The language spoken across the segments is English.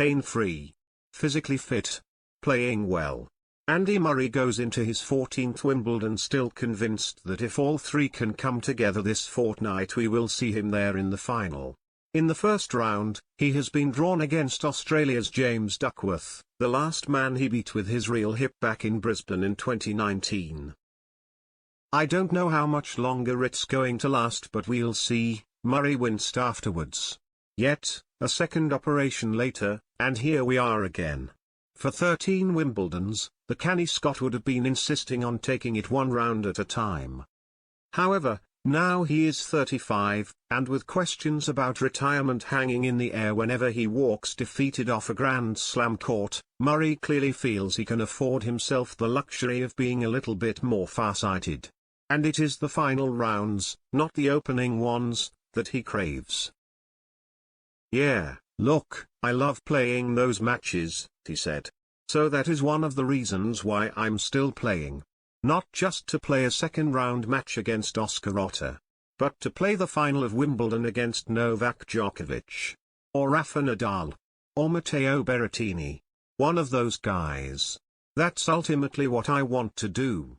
pain-free, physically fit, playing well. Andy Murray goes into his 14th Wimbledon still convinced that if all three can come together this fortnight we will see him there in the final. In the first round, he has been drawn against Australia's James Duckworth, the last man he beat with his real hip back in Brisbane in 2019. I don't know how much longer it's going to last, but we'll see, Murray winced afterwards. Yet, a second operation later, and here we are again. For 13 Wimbledons, the canny Scot would have been insisting on taking it one round at a time. However, now he is 35, and with questions about retirement hanging in the air whenever he walks defeated off a Grand Slam court, Murray clearly feels he can afford himself the luxury of being a little bit more far-sighted. And it is the final rounds, not the opening ones, that he craves. "Yeah, look, I love playing those matches," he said. "So that is one of the reasons why I'm still playing. Not just to play a second-round match against Oscar Otte, but to play the final of Wimbledon against Novak Djokovic, or Rafa Nadal, or Matteo Berrettini. One of those guys. That's ultimately what I want to do."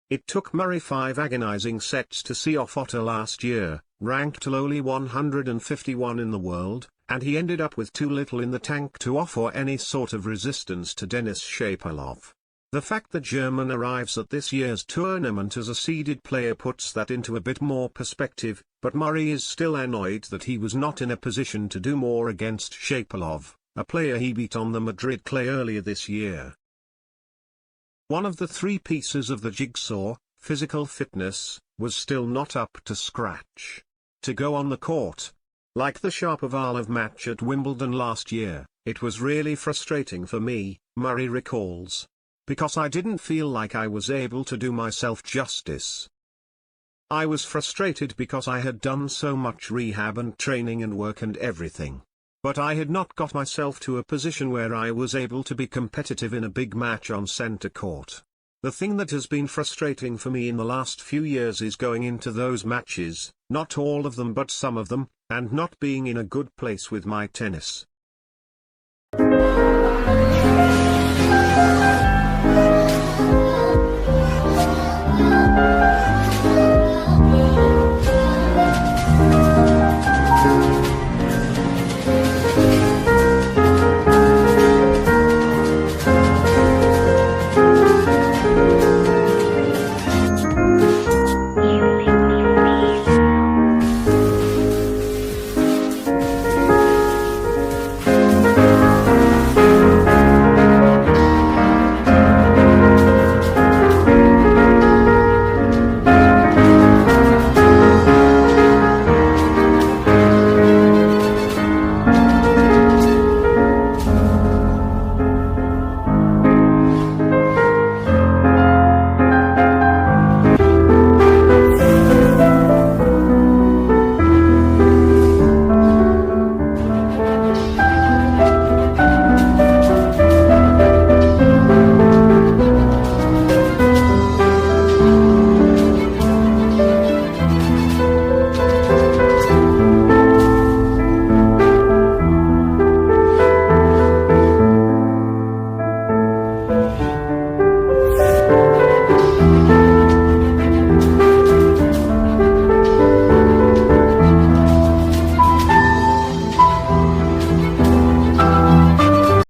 It took Murray 5 agonizing sets to see off Otte last year, ranked lowly 151 in the world, and he ended up with too little in the tank to offer any sort of resistance to Denis Shapovalov. The fact the German arrives at this year's tournament as a seeded player puts that into a bit more perspective, but Murray is still annoyed that he was not in a position to do more against Shapovalov, a player he beat on the Madrid clay earlier this year. One of the three pieces of the jigsaw, physical fitness, was still not up to scratch. To go on the court, like the Shapovalov match at Wimbledon last year, it was really frustrating for me, Murray recalls. Because I didn't feel like I was able to do myself justice. I was frustrated because I had done so much rehab and training and work and everything. But I had not got myself to a position where I was able to be competitive in a big match on center court. The thing that has been frustrating for me in the last few years is going into those matches, not all of them but some of them, and not being in a good place with my tennis.